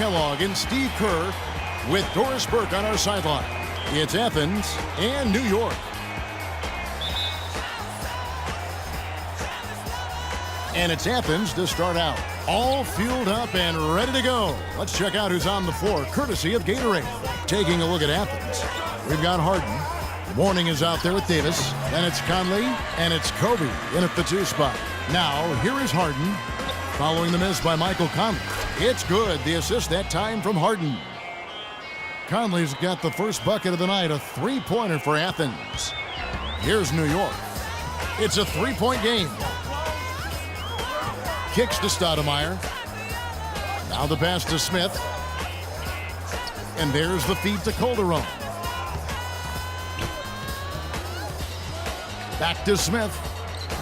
Kellogg and Steve Kerr with Doris Burke on our sideline. It's Athens and New York. And it's Athens to start out. All fueled up and ready to go. Let's check out who's on the floor, courtesy of Gatorade. Taking a look at Athens, we've got Harden. Mourning is out there with Davis. Then it's Conley, and it's Kobe in at the 2 spot. Now, here is Harden, following the miss by Michael Conley. It's good. The assist that time from Harden. Conley's got the first bucket of the night, a 3-pointer for Athens. Here's New York. It's a 3-point game. Kicks to Stoudemire. Now the pass to Smith. And there's the feed to Calderon. Back to Smith.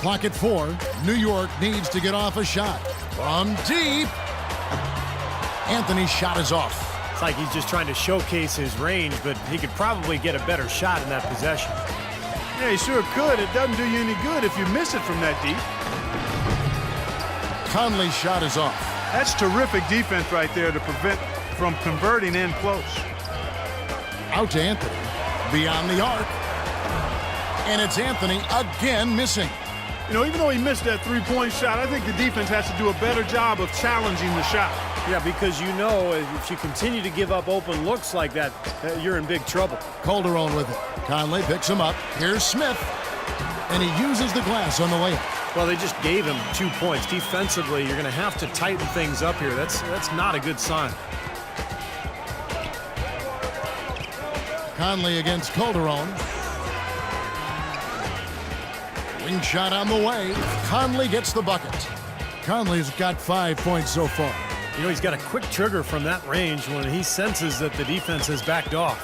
Clock at 4. New York needs to get off a shot. From deep. Anthony's shot is off. It's like he's just trying to showcase his range, but he could probably get a better shot in that possession. Yeah, he sure could. It doesn't do you any good if you miss it from that deep. Conley's shot is off. That's terrific defense right there to prevent from converting in close. Out to Anthony. Beyond the arc. And it's Anthony again missing. You know, even though he missed that 3-point shot, I think the defense has to do a better job of challenging the shot. Yeah, because you know if you continue to give up open looks like that, you're in big trouble. Calderon with it. Conley picks him up. Here's Smith. And he uses the glass on the layup. Well, they just gave him 2 points. Defensively, you're going to have to tighten things up here. That's not a good sign. Conley against Calderon. Wing shot on the way. Conley gets the bucket. Conley's got 5 points so far. You know, he's got a quick trigger from that range when he senses that the defense has backed off.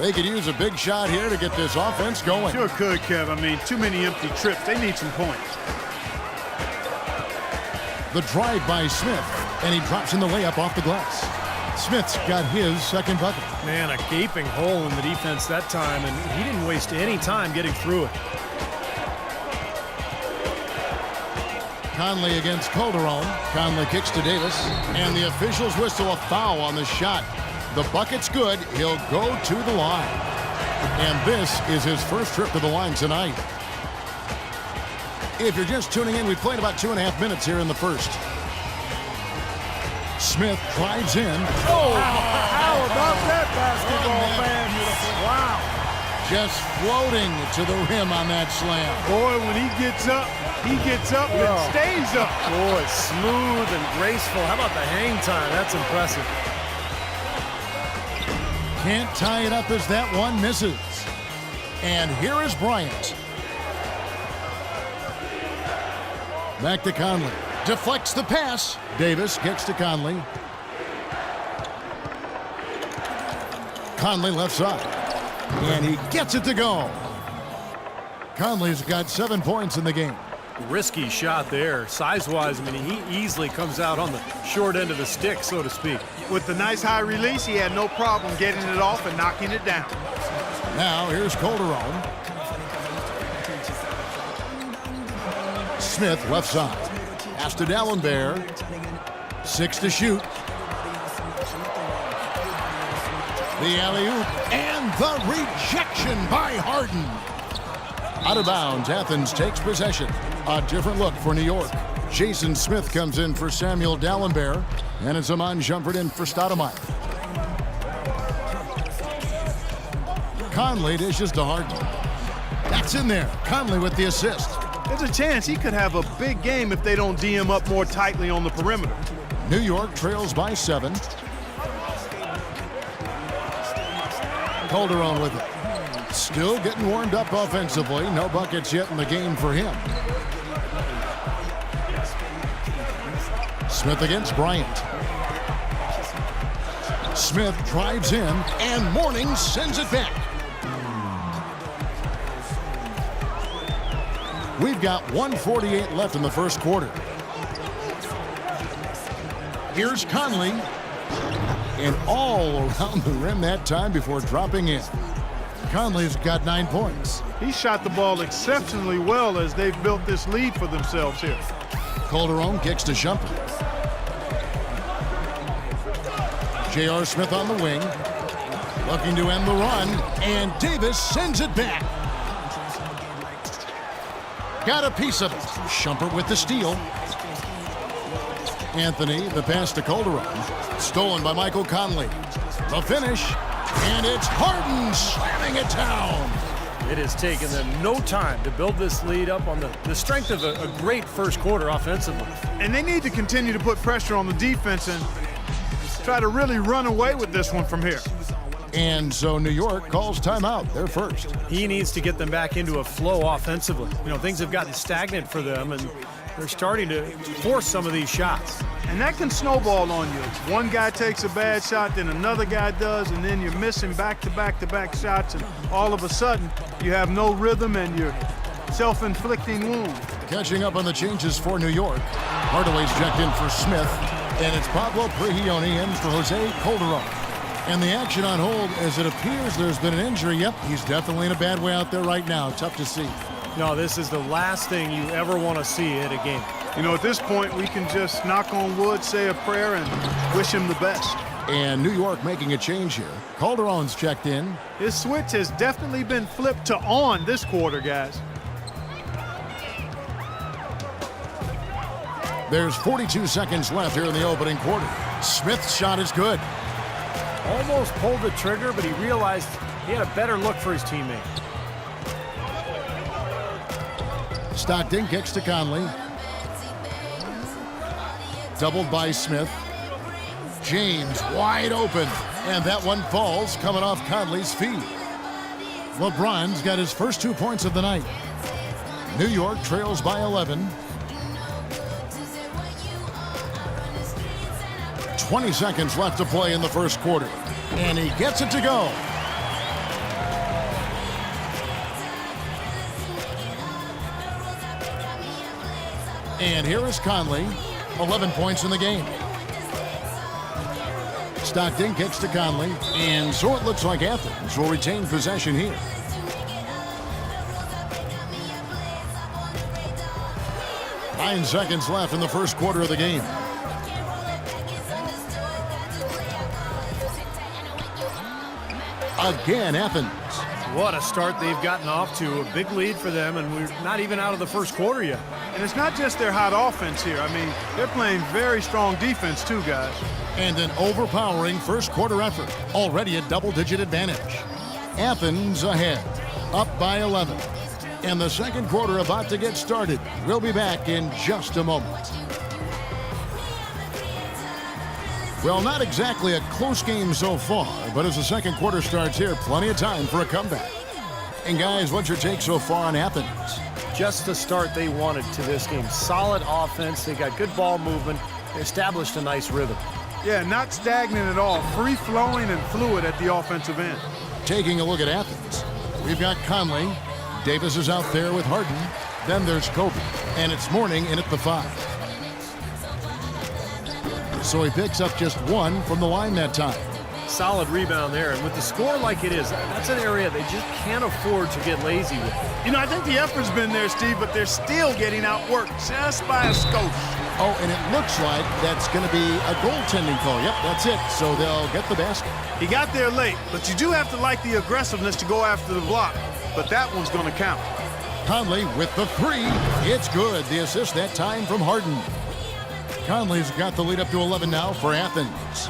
They could use a big shot here to get this offense going. Sure could, Kev. I mean, too many empty trips. They need some points. The drive by Smith, and he drops in the layup off the glass. Smith's got his second bucket. Man, a gaping hole in the defense that time, and he didn't waste any time getting through it. Conley against Calderon. Conley kicks to Davis, and the officials whistle a foul on the shot. The bucket's good. He'll go to the line. And this is his first trip to the line tonight. If you're just tuning in, we played about 2.5 minutes here in the first. Smith drives in. Oh, how about that basketball, man? Wow. Just floating to the rim on that slam. Boy, when he gets up and stays up. Boy, smooth and graceful. How about the hang time? That's impressive. Can't tie it up as that one misses. And here is Bryant. Back to Conley. Deflects the pass. Davis gets to Conley. Conley left side. And he gets it to go. Conley's got 7 points in the game. Risky shot there. Size-wise, I mean, he easily comes out on the short end of the stick, so to speak. With the nice high release, he had no problem getting it off and knocking it down. Now, here's Calderon. Smith, left side. Pass to D'Alembert. 6 to shoot. The alley-oop and the rejection by Harden. Out of bounds, Athens takes possession. A different look for New York. Jason Smith comes in for Samuel D'Alembert, and it's Amon Shumpert in for Stoudemire. Conley dishes to Harden. That's in there. Conley with the assist. There's a chance he could have a big game if they don't D him up more tightly on the perimeter. New York trails by 7. Calderon with it. Still getting warmed up offensively. No buckets yet in the game for him. Smith against Bryant. Smith drives in, and Mourning sends it back. We've got 1:48 left in the first quarter. Here's Conley. And all around the rim that time before dropping in. Conley's got 9 points. He shot the ball exceptionally well as they've built this lead for themselves here. Calderon kicks to Shumpert. J.R. Smith on the wing. Looking to end the run, and Davis sends it back. Got a piece of it. Shumpert with the steal. Anthony, the pass to Calderon. Stolen by Michael Conley. The finish, and it's Harden slamming it down. It has taken them no time to build this lead up on the strength of a great first quarter offensively. And they need to continue to put pressure on the defense and try to really run away with this one from here. And so New York calls timeout. They're first. He needs to get them back into a flow offensively. You know, things have gotten stagnant for them, and they're starting to force some of these shots. And that can snowball on you. One guy takes a bad shot, then another guy does, and then you're missing back-to-back-to-back shots, and all of a sudden you have no rhythm and you're self-inflicting wounds. Catching up on the changes for New York. Hardaway's checked in for Smith, and it's Pablo Prigioni in for Jose Calderon. And the action on hold, as it appears there's been an injury. Yep, he's definitely in a bad way out there right now. Tough to see. No, this is the last thing you ever want to see at a game. You know, at this point, we can just knock on wood, say a prayer, and wish him the best. And New York making a change here. Calderon's checked in. His switch has definitely been flipped to on this quarter, guys. There's 42 seconds left here in the opening quarter. Smith's shot is good. Almost pulled the trigger, but he realized he had a better look for his teammate. Stockton kicks to Conley. Doubled by Smith. James wide open. And that one falls coming off Conley's feet. LeBron's got his first 2 points of the night. New York trails by 11. 20 seconds left to play in the first quarter. And he gets it to go. And here is Conley, 11 points in the game. Stockton kicks to Conley, and so it looks like Athens will retain possession here. Nine seconds left in the first quarter of the game. Again, Athens. What a start they've gotten off to. A big lead for them, and we're not even out of the first quarter yet. And it's not just their hot offense here. I mean, they're playing very strong defense too, guys. And an overpowering first quarter effort. Already a double-digit advantage. Athens ahead, up by 11. And the second quarter about to get started. We'll be back in just a moment. Well, not exactly a close game so far, but as the second quarter starts here, plenty of time for a comeback. And guys, what's your take so far on Athens? Just the start they wanted to this game. Solid offense. They got good ball movement. They established a nice rhythm. Yeah, not stagnant at all. Free-flowing and fluid at the offensive end. Taking a look at Athens, we've got Conley. Davis is out there with Harden. Then there's Kobe, and it's Mourning in at the 5. So he picks up just one from the line that time. Solid rebound there, and with the score like it is, that's an area they just can't afford to get lazy with. You know, I think the effort's been there, Steve, but they're still getting outworked just by a skosh. Oh, and it looks like that's going to be a goaltending call. Yep, that's it. So they'll get the basket. He got there late, but you do have to like the aggressiveness to go after the block. But that one's going to count. Conley with the 3. It's good. The assist that time from Harden. Conley's got the lead up to 11 now for Athens.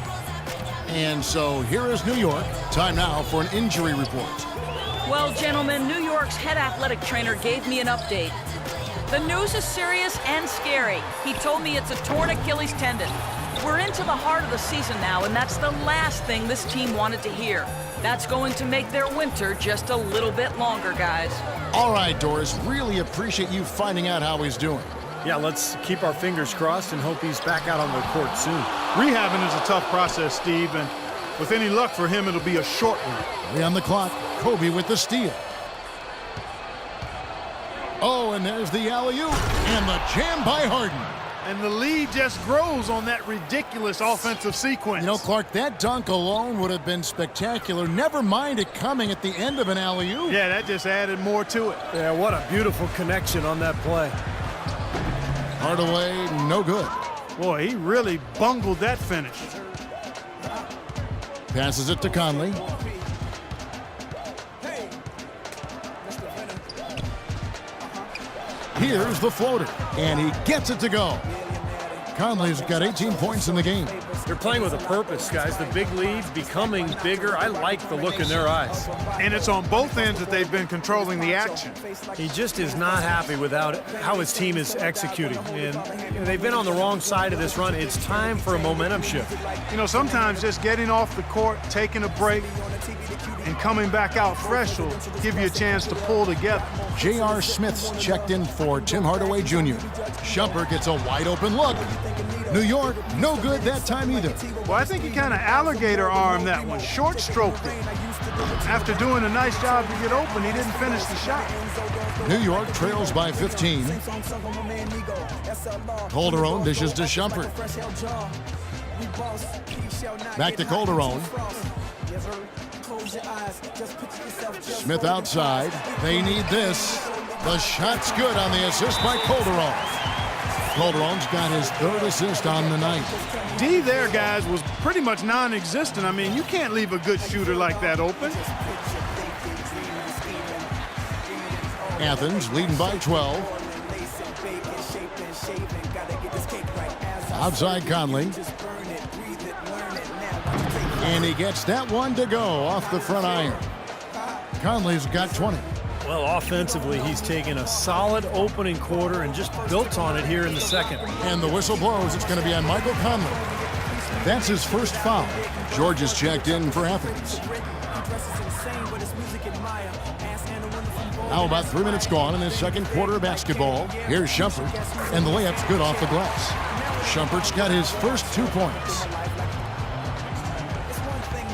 And so here is New York. Time now for an injury report. Well, gentlemen, New York's head athletic trainer gave me an update. The news is serious and scary. He told me it's a torn Achilles tendon. We're into the heart of the season now, and that's the last thing this team wanted to hear. That's going to make their winter just a little bit longer, guys. All right, Doris, really appreciate you finding out how he's doing. Yeah, let's keep our fingers crossed and hope he's back out on the court soon. Rehabbing is a tough process, Steve, and with any luck for him, it'll be a short one. 3 on the clock. Kobe with the steal. Oh, and there's the alley-oop and the jam by Harden. And the lead just grows on that ridiculous offensive sequence. You know, Clark, that dunk alone would have been spectacular. Never mind it coming at the end of an alley-oop. Yeah, that just added more to it. Yeah, what a beautiful connection on that play. Hardaway, no good. Boy, he really bungled that finish. Passes it to Conley. Here's the floater, and he gets it to go. Conley's got 18 points in the game. They're playing with a purpose, guys. The big lead becoming bigger. I like the look in their eyes. And it's on both ends that they've been controlling the action. He just is not happy without how his team is executing. And they've been on the wrong side of this run. It's time for a momentum shift. You know, sometimes just getting off the court, taking a break, and coming back out fresh will give you a chance to pull together. J.R. Smith's checked in for Tim Hardaway Jr. Shumpert gets a wide-open look. New York, no good that time either. Well, I think he kind of alligator armed that one, short stroked it. After doing a nice job to get open, he didn't finish the shot. New York trails by 15. Calderon dishes to Shumpert. Back to Calderon. Smith outside. They need this. The shot's good on the assist by Calderon. Calderon's got his third assist on the night. D there, guys, was pretty much non-existent. I mean, you can't leave a good shooter like that open. Athens leading by 12. Outside Conley. And he gets that one to go off the front iron. Conley's got 20. Well, offensively, he's taken a solid opening quarter and just built on it here in the second. And the whistle blows. It's going to be on Michael Conley. That's his first foul. George is checked in for Athens. Now about 3 minutes gone in this second quarter of basketball. Here's Shumpert, and the layup's good off the glass. Shumpert's got his first 2 points.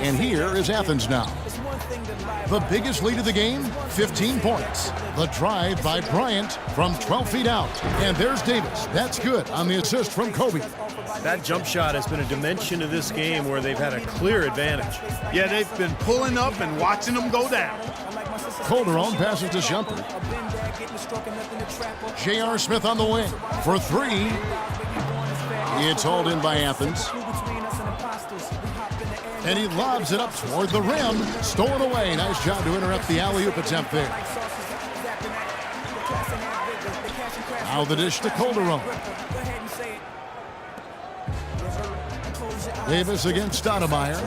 And here is Athens now. The biggest lead of the game, 15 points. The drive by Bryant from 12 feet out. And there's Davis. That's good on the assist from Kobe. That jump shot has been a dimension of this game where they've had a clear advantage. Yeah, they've been pulling up and watching them go down. Calderon passes to Shumpert. J.R. Smith on the wing for 3. It's hauled in by Athens. And he lobs it up toward the rim. Stolen away. Nice job to interrupt the alley-oop attempt there. Now the dish to Calderon. Davis against Stoudemire.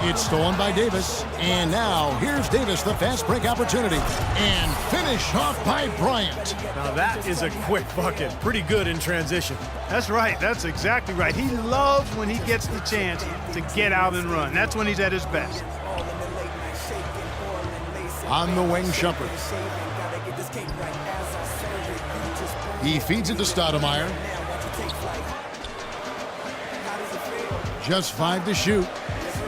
It's stolen by Davis. And now here's Davis, the fast break opportunity. And finish off by Bryant. Now that is a quick bucket. Pretty good in transition. That's right. That's exactly right. He loves when he gets the chance to get out and run. That's when he's at his best. On the wing, Shumpert. He feeds it to Stoudemire. Just 5 to shoot.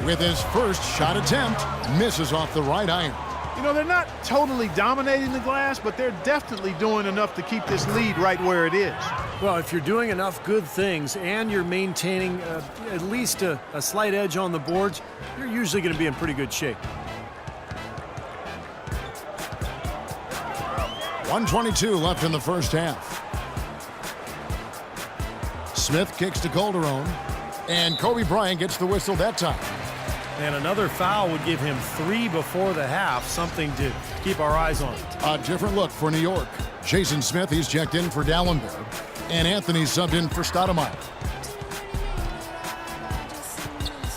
With his first shot attempt, misses off the right iron. You know, they're not totally dominating the glass, but they're definitely doing enough to keep this lead right where it is. Well, if you're doing enough good things and you're maintaining at least a slight edge on the boards, you're usually going to be in pretty good shape. 1:22 left in the first half. Smith kicks to Calderon, and Kobe Bryant gets the whistle that time. And another foul would give him 3 before the half, something to keep our eyes on. A different look for New York. Jason Smith, he's checked in for Dallenberg, and Anthony subbed in for Stoudemire.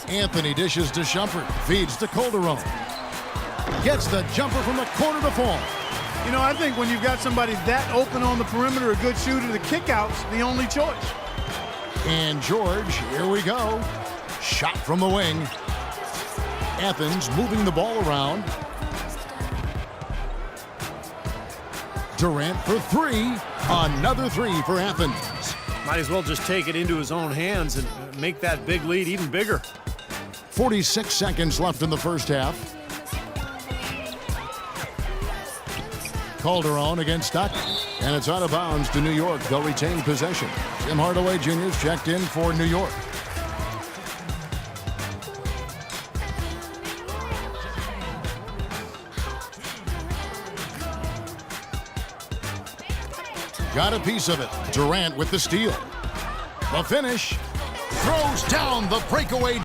Anthony dishes to Shumpert, feeds to Calderon. Gets the jumper from the corner to fall. You know, I think when you've got somebody that open on the perimeter, a good shooter, the kickout's the only choice. And George, here we go. Shot from the wing. Athens moving the ball around. Durant for 3. Another 3 for Athens. Might as well just take it into his own hands and make that big lead even bigger. 46 seconds left in the first half. Calderon against Stockton. And it's out of bounds to New York. They'll retain possession. Tim Hardaway Jr. is checked in for New York. Got a piece of it. Durant with the steal. The finish. Throws down the breakaway.